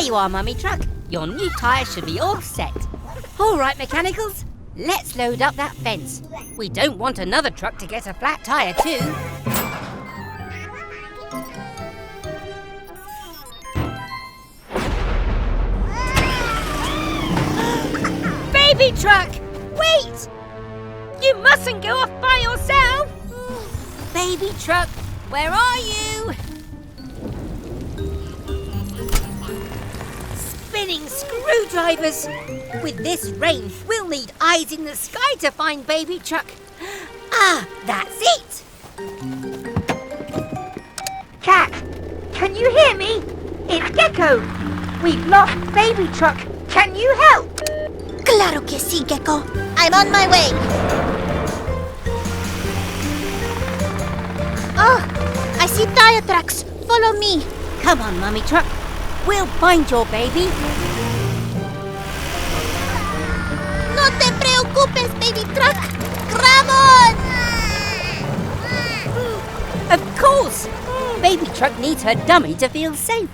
you are, Mummy Truck. Your new tyre should be all set. All right, mechanicals, let's load up that fence. We don't want another truck to get a flat tyre too. Baby truck, wait! You mustn't go off by yourself. Baby truck, where are you? Spinning screwdrivers! With this rain, we'll need eyes in the sky to find Baby Truck. Ah, that's it! Kat, can you hear me? It's Gecko. We've lost Baby Truck. Can you help? Claro que sí, Gecko. I'm on my way. Oh, I see tire tracks. Follow me. Come on, Mummy Truck. We'll find your baby. No te preocupes, Baby Truck. Grab on! Of course! Baby Truck needs her dummy to feel safe.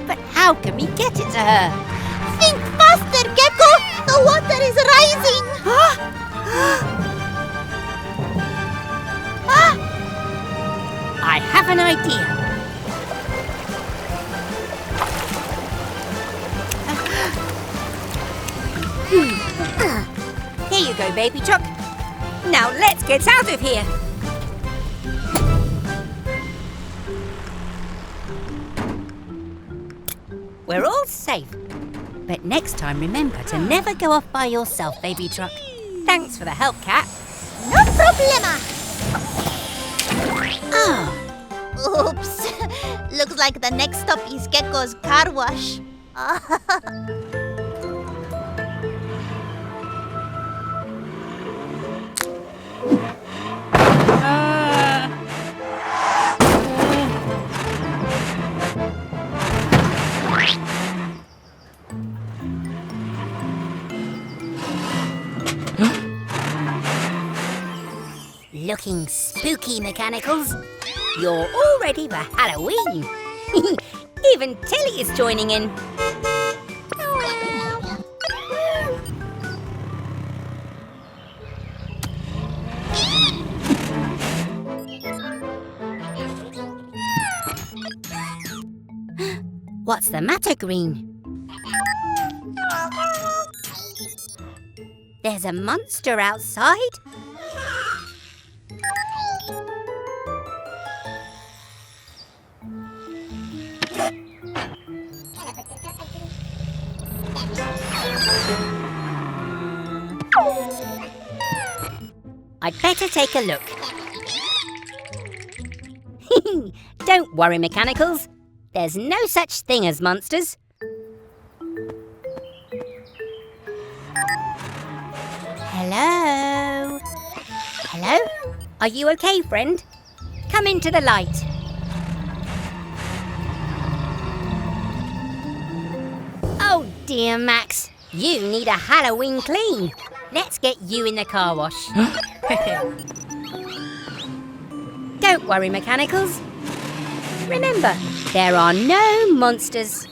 But how can we get it to her? Think faster, Gecko! The water is rising! I have an idea. Here you go, Baby Truck. Now let's get out of here. We're all safe. But next time, remember to never go off by yourself, Baby Truck. Thanks for the help, Kat. No problema. Oh. Oops. Looks like the next stop is Gecko's car wash. Looking spooky, mechanicals. You're all ready for Halloween. Even Tilly is joining in. What's the matter, Green? There's a monster outside? I'd better take a look. Don't worry, mechanicals. There's no such thing as monsters. Hello? Hello? Are you okay, friend? Come into the light. Oh dear, Max. You need a Halloween clean. Let's get you in the car wash. Don't worry, mechanicals. Remember, there are no monsters.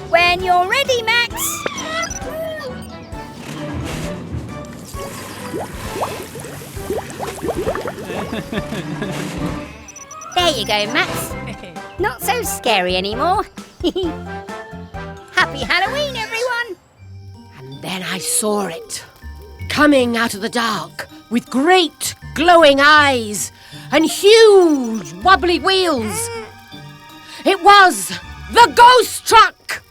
When you're ready, Max. There you go, Max. Not so scary anymore. Happy Halloween, everyone! And then I saw it, coming out of the dark, with great glowing eyes and huge wobbly wheels. It was the ghost truck!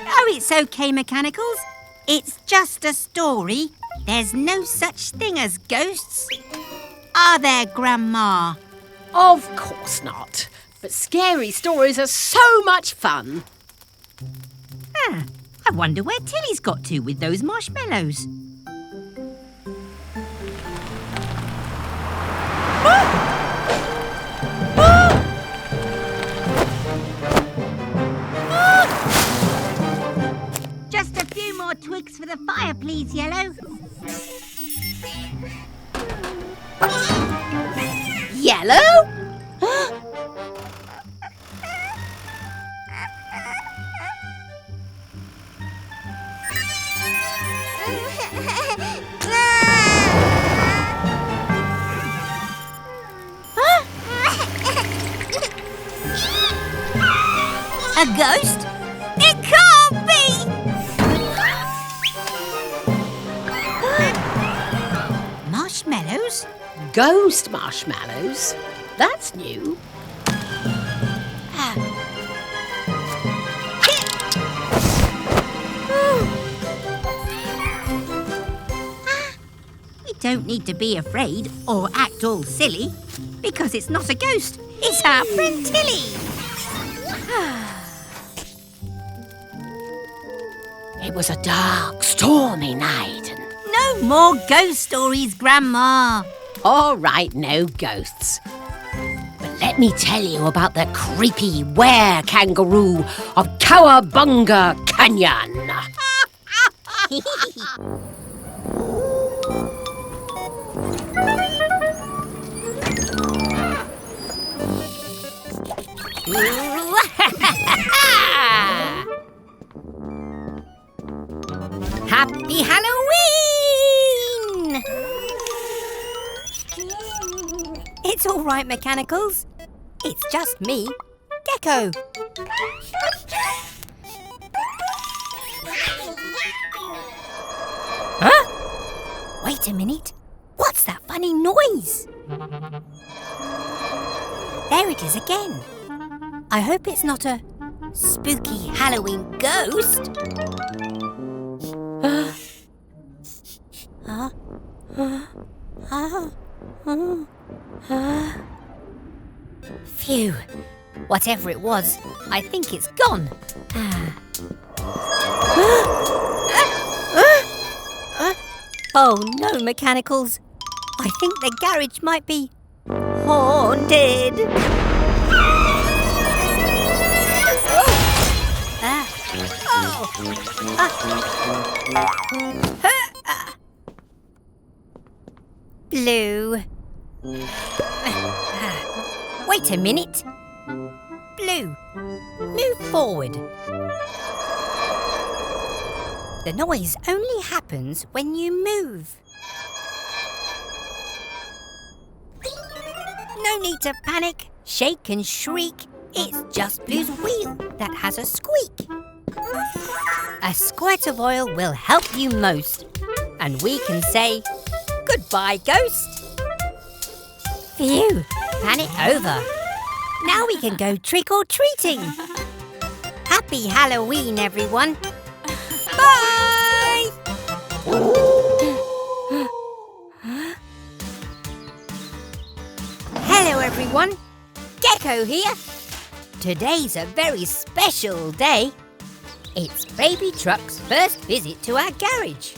Oh, it's okay, mechanicals. It's just a story. There's no such thing as ghosts. Are there, Grandma? Of course not. But scary stories are so much fun. I wonder where Tilly's got to with those marshmallows. Just a few more twigs for the fire, please, Yellow. A ghost? It can't be! Marshmallows? Ghost marshmallows? That's new. You don't need to be afraid or act all silly, because it's not a ghost. It's our friend Tilly. It was a dark, stormy night. No more ghost stories, Grandma. All right, no ghosts. But let me tell you about the creepy were-kangaroo of Cowabunga Canyon. Happy Halloween! It's all right, Mechanicals. It's just me, Gecko. Huh? Wait a minute. What's that funny noise? There it is again. I hope it's not a spooky Halloween ghost. Phew. Whatever it was, I think it's gone. Oh no, Mechanicals. I think the garage might be haunted. Blue. Wait a minute. Blue, move forward. The noise only happens when you move. No need to panic, shake and shriek. It's just Blue's wheel that has a squeak. A squirt of oil will help you most. And we can say, goodbye, ghost. Phew, panic over. Now we can go trick-or-treating. Happy Halloween, everyone. Bye! Hello, everyone. Gecko here. Today's a very special day. It's Baby Truck's first visit to our garage.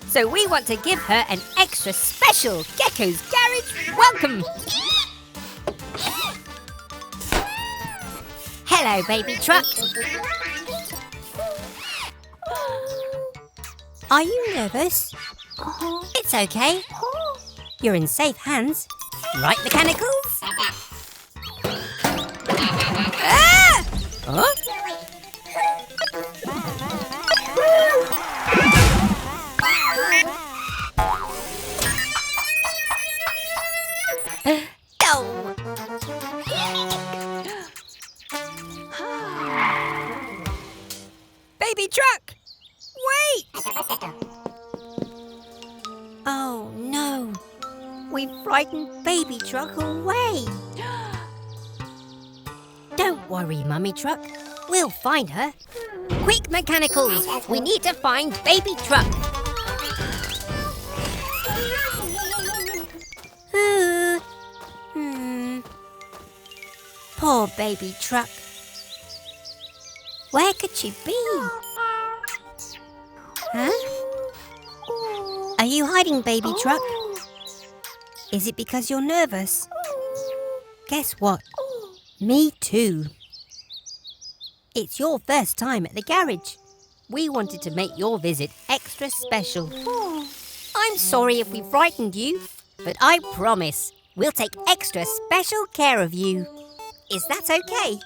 So we want to give her an extra special Gecko's Garage welcome. Hello, Baby Truck. Are you nervous? It's okay. You're in safe hands. Right, Mechanicals? Ah! Huh? Baby Truck! Wait! Oh no! We frightened Baby Truck away! Don't worry, Mummy Truck. We'll find her. Quick, Mechanicals! We need to find Baby Truck! Poor Baby Truck. Where could she be? Huh? Are you hiding, Baby Truck? Is it because you're nervous? Guess what? Me too. It's your first time at the garage. We wanted to make your visit extra special. I'm sorry if we frightened you, but I promise we'll take extra special care of you. Is that okay?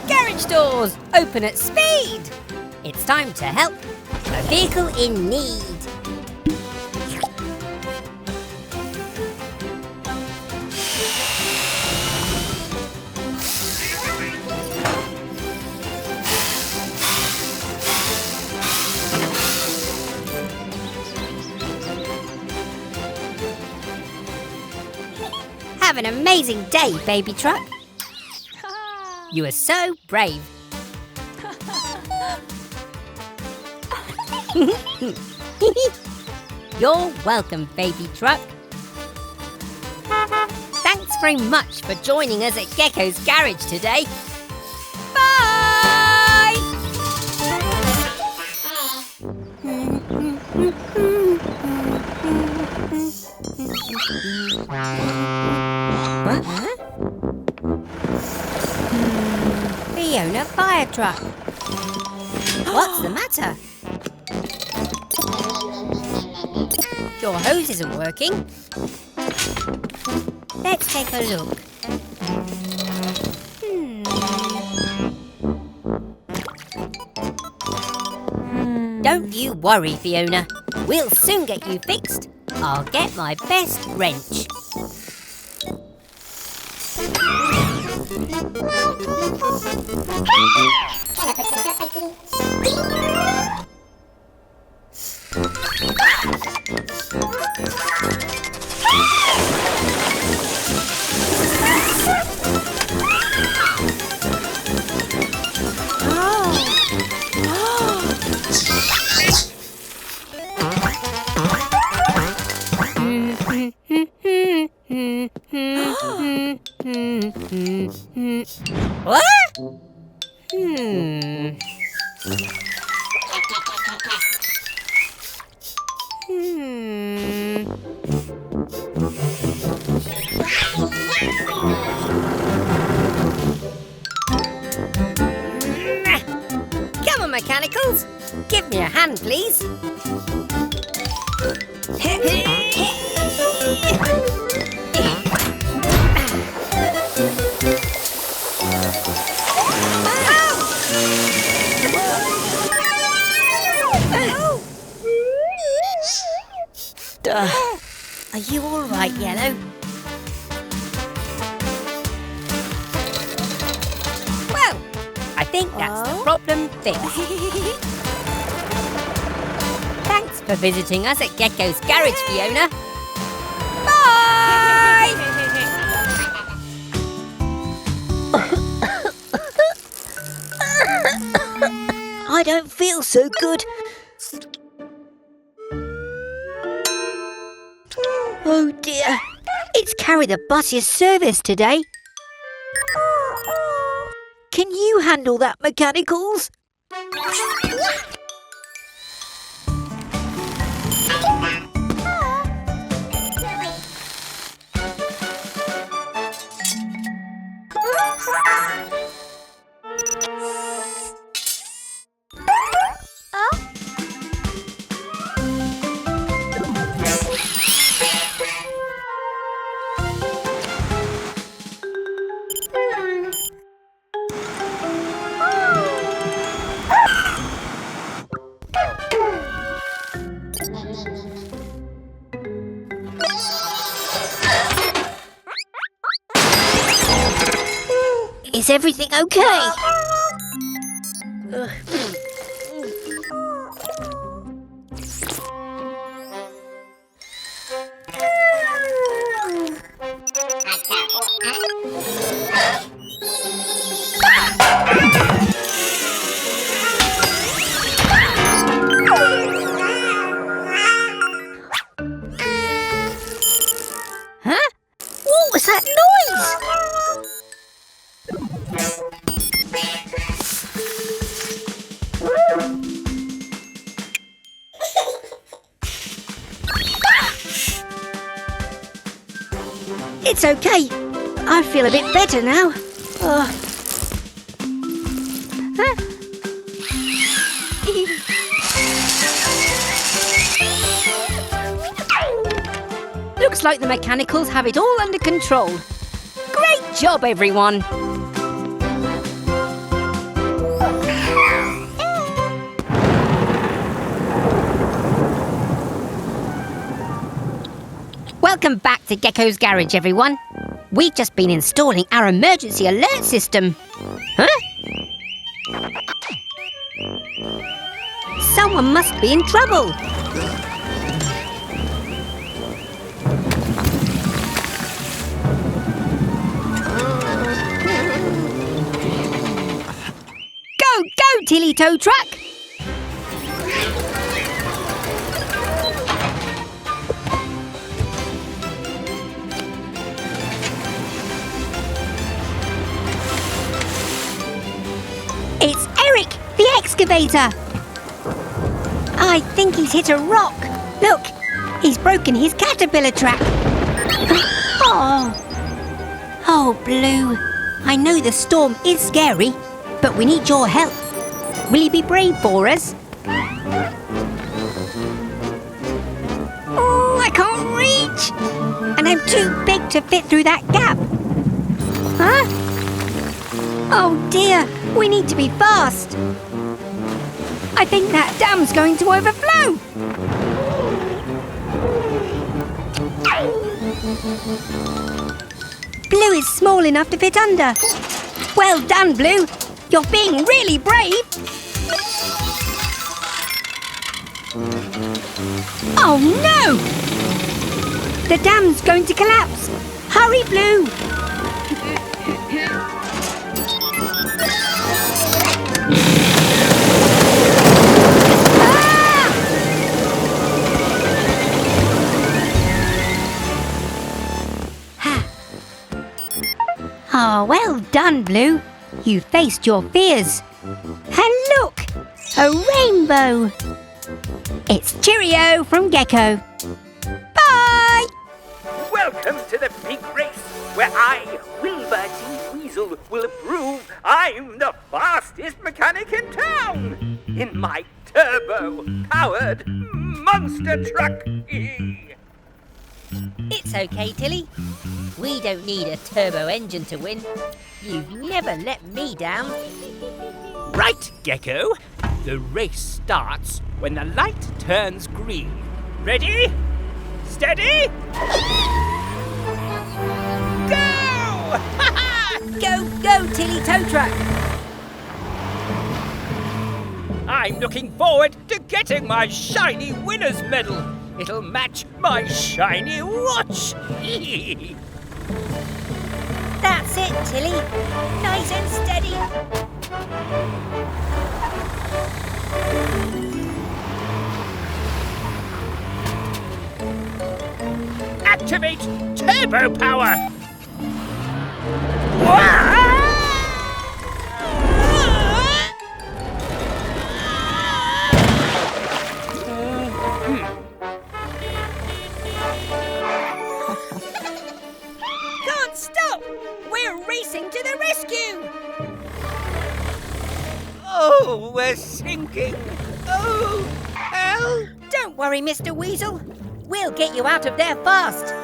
Garage doors open at speed. It's time to help a vehicle in need. Have an amazing day, baby truck. You are so brave. You're welcome, baby truck. Thanks very much for joining us at Gecko's Garage today. Bye! What? Huh? Fiona fire truck. What's the matter? Your hose isn't working. Let's take a look. Don't you worry, Fiona. We'll soon get you fixed. I'll get my best wrench. What? Come on, mechanicals. Give me a hand, please. Are you all right, Yellow? Well, I think that's the problem fixed. Thanks for visiting us at Gecko's Garage, Fiona. Bye! I don't feel so good. Oh dear, it's Carry the Bus's service today. Can you handle that, mechanicals? Is everything okay? Huh? What was that noise? It's okay. I feel a bit better now. Huh? Looks like the mechanicals have it all under control. Great job, everyone. Welcome back to Gecko's Garage, everyone. We've just been installing our emergency alert system. Huh? Someone must be in trouble. Tilly tow truck. It's Eric, the excavator. I think he's hit a rock. Look, he's broken his caterpillar trap. Oh, Blue. I know the storm is scary, but we need your help. Will you be brave for us? Oh, I can't reach. And I'm too big to fit through that gap. Huh? Oh dear, we need to be fast. I think that dam's going to overflow. Blue is small enough to fit under. Well done, Blue. You're being really brave. Oh no! The dam's going to collapse. Hurry, Blue. Oh, well done, Blue. You faced your fears. And look, a rainbow. It's Cheerio from Gecko. Bye! Welcome to the big race, where I, Wilbur T. Weasel, will prove I'm the fastest mechanic in town in my turbo-powered monster truck. It's okay, Tilly. We don't need a turbo engine to win. You've never let me down. Right, Gecko. The race starts when the light turns green. Ready? Steady? Go! Go, Tilly tow truck. I'm looking forward to getting my shiny winner's medal. It'll match my shiny watch. That's it, Tilly. Nice and steady. Activate turbo power. Can't stop! We're racing to the rescue! Oh, we're sinking. Oh, hell. Don't worry, Mr. Weasel. We'll get you out of there fast.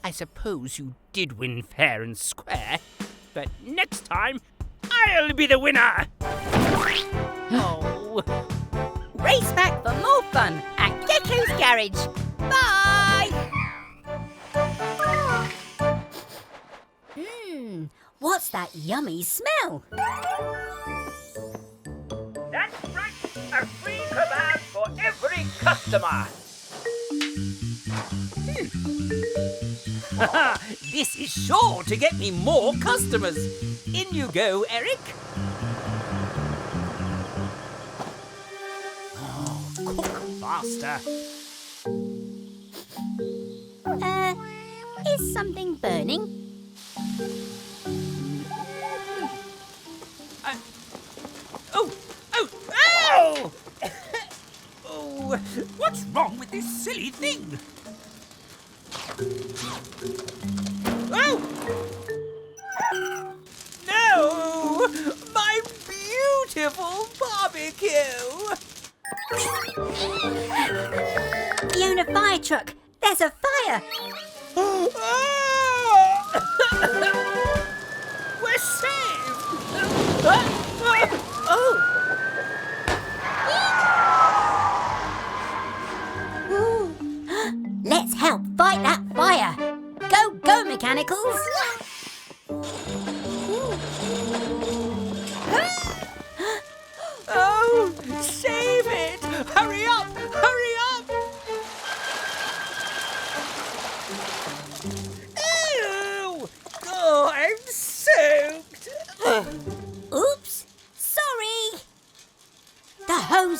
I suppose you did win fair and square, but next time I'll be the winner. Oh. Race back for more fun at Gecko's Garage. Bye! What's that yummy smell? That's right, a free kebab for every customer. This is sure to get me more customers. In you go, Eric. Oh, cook faster. Is something burning? Oh! Oh, what's wrong with this silly thing? Oh! No! My beautiful barbecue! Fiona fire truck, there's a fire! We're saved! Oh! Let's help fight that fire! Go, Mechanicals!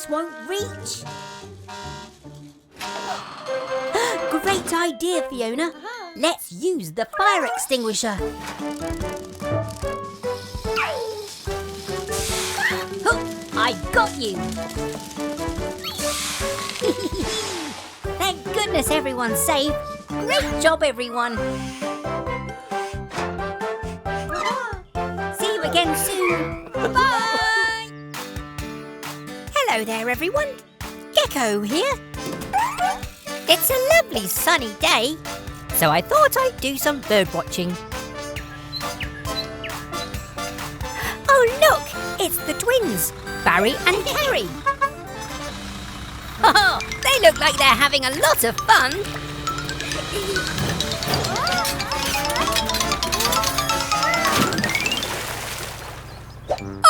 bus won't reach. Great idea, Fiona. Let's use the fire extinguisher. Oh, I got you. Thank goodness everyone's safe. Great job, everyone. See you again soon. Bye. Hello there, everyone. Gecko here. It's a lovely sunny day, so I thought I'd do some bird watching. Oh, look! It's the twins, Barry and Carrie. Oh, they look like they're having a lot of fun.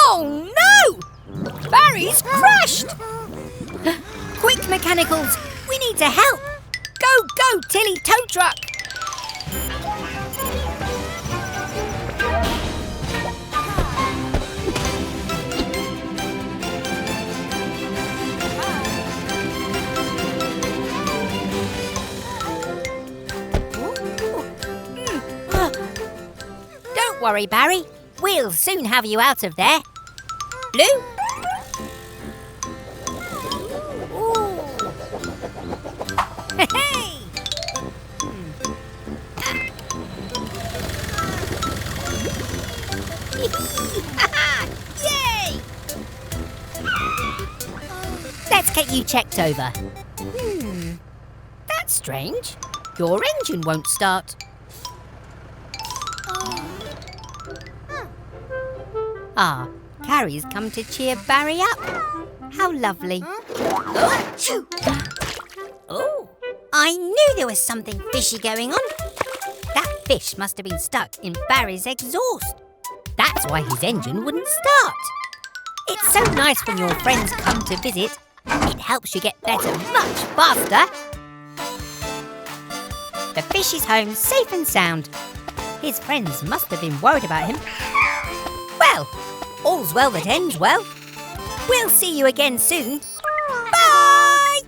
Oh no! Barry's crashed! Quick, mechanicals! We need to help! Go, go, Tilly tow truck! Don't worry, Barry. We'll soon have you out of there. Blue? Hey! Yay! Let's get you checked over. That's strange. Your engine won't start. Ah, Carrie's come to cheer Barry up. How lovely. Oh, I knew there was something fishy going on. That fish must have been stuck in Barry's exhaust. That's why his engine wouldn't start. It's so nice when your friends come to visit. It helps you get better much faster. The fish is home safe and sound. His friends must have been worried about him. Well, all's well that ends well. We'll see you again soon. Bye!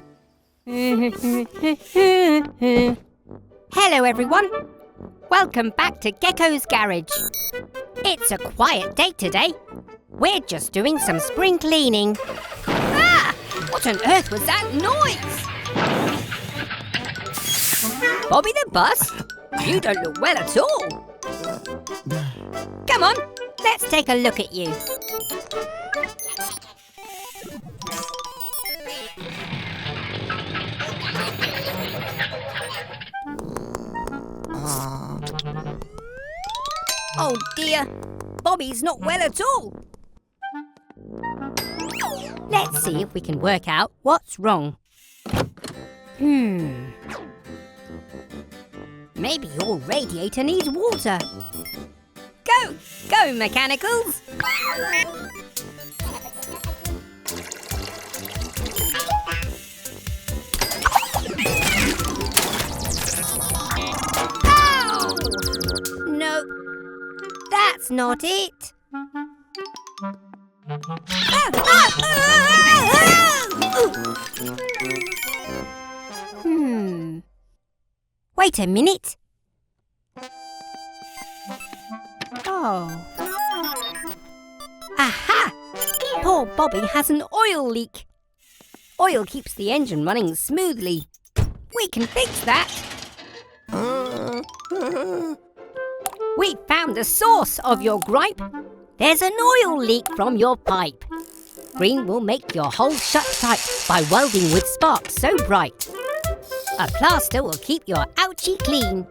Hello, everyone. Welcome back to Gecko's Garage. It's a quiet day today. We're just doing some spring cleaning. Ah! What on earth was that noise? Bobby the bus? You don't look well at all. Come on, let's take a look at you. Oh dear, Bobby's not well at all. Let's see if we can work out what's wrong. Maybe your radiator needs water. Go, go, mechanicals! Ow! No, that's not it. Wait a minute. Oh. Aha! Poor Bobby has an oil leak. Oil keeps the engine running smoothly. We can fix that. We found the source of your gripe. There's an oil leak from your pipe. Green will make your hole shut tight by welding with sparks so bright. A plaster will keep your ouchie clean.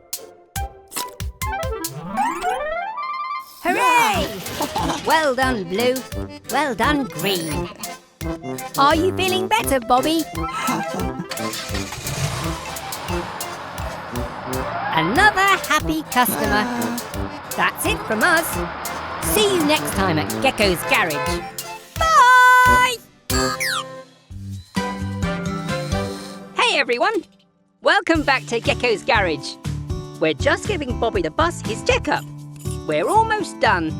Hooray! Well done, Blue. Well done, Green. Are you feeling better, Bobby? Another happy customer. That's it from us. See you next time at Gecko's Garage. Bye! Hey everyone! Welcome back to Gecko's Garage. We're just giving Bobby the bus his checkup. We're almost done.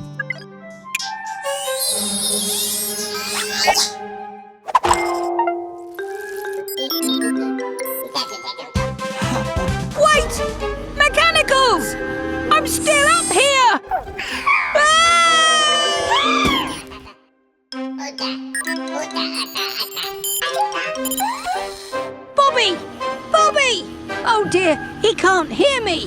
can't hear me.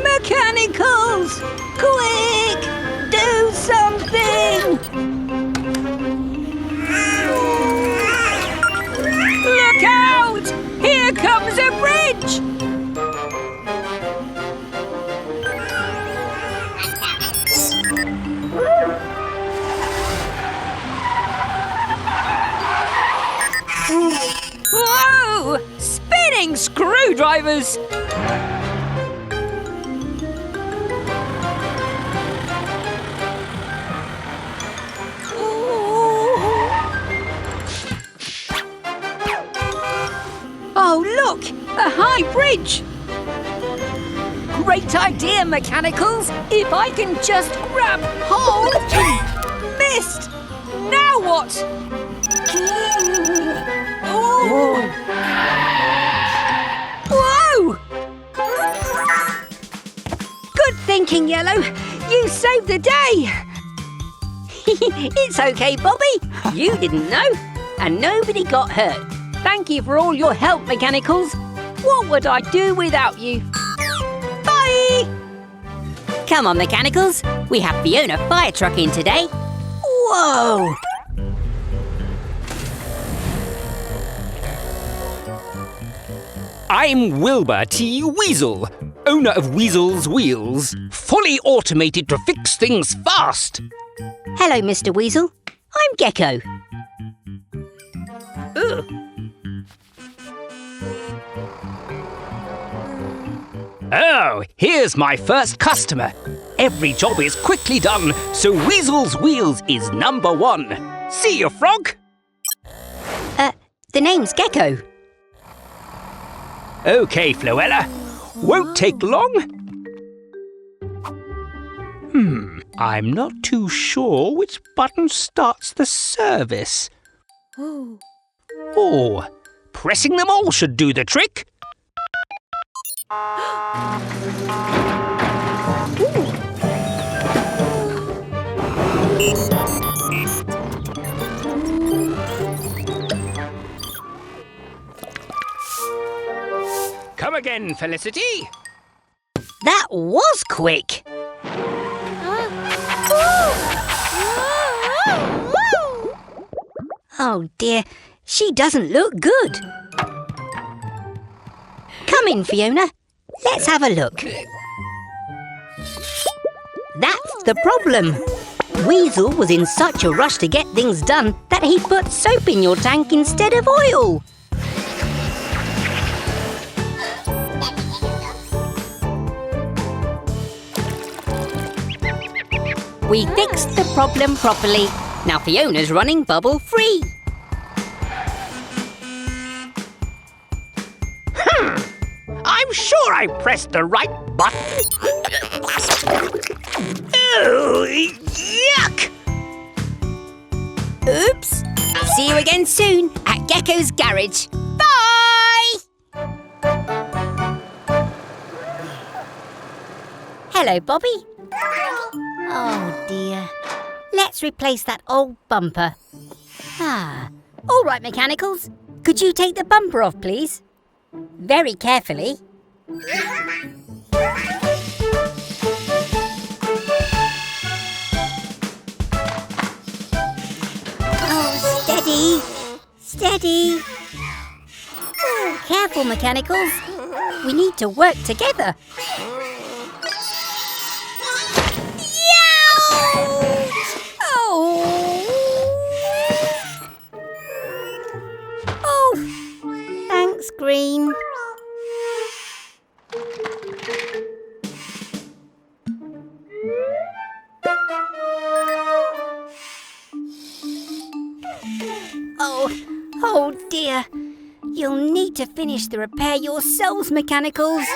Mechanicals! Quick! Do something! Look out! Here comes a bridge! Whoa! Spinning screwdrivers! Oh, look! A high bridge! Great idea, Mechanicals! If I can just grab hold... Missed! Now what? Oh. Whoa! Good thinking, Yellow. You saved the day. It's okay, Bobby. You didn't know, and nobody got hurt. Thank you for all your help, Mechanicals. What would I do without you? Bye! Come on, Mechanicals. We have Fiona fire truck in today. Whoa! I'm Wilbur T. Weasel, owner of Weasel's Wheels, fully automated to fix things fast. Hello, Mr. Weasel. I'm Gecko. Oh, here's my first customer. Every job is quickly done, so Weasel's Wheels is #1. See you, Frog. The name's Gecko. OK, Floella. Won't take long. I'm not too sure which button starts the service. Oh, pressing them all should do the trick. Come again, Felicity. That was quick. Oh dear, she doesn't look good. Come in, Fiona. Let's have a look. That's the problem. Weasel was in such a rush to get things done that he put soap in your tank instead of oil. We fixed the problem properly. Now Fiona's running bubble-free. I'm sure I pressed the right button. Oh, yuck! Oops. See you again soon at Gecko's garage. Bye! Hello, Bobby. Oh, dear. Let's replace that old bumper. All right, Mechanicals. Could you take the bumper off, please? Very carefully. Oh, steady. Steady. Oh, careful, Mechanicals. We need to work together. Oh, thanks, Green. Oh dear. You'll need to finish the repair yourselves, Mechanicals.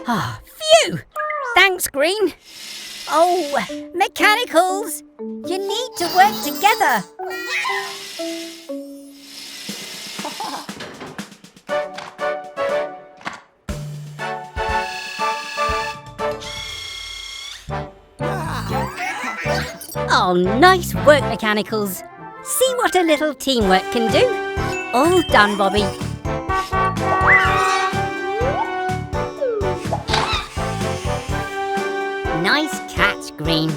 Ah, phew! Thanks, Green. Oh, mechanicals! You need to work together. Oh, nice work, Mechanicals. See what a little teamwork can do. All done, Bobby. Nice catch, Green.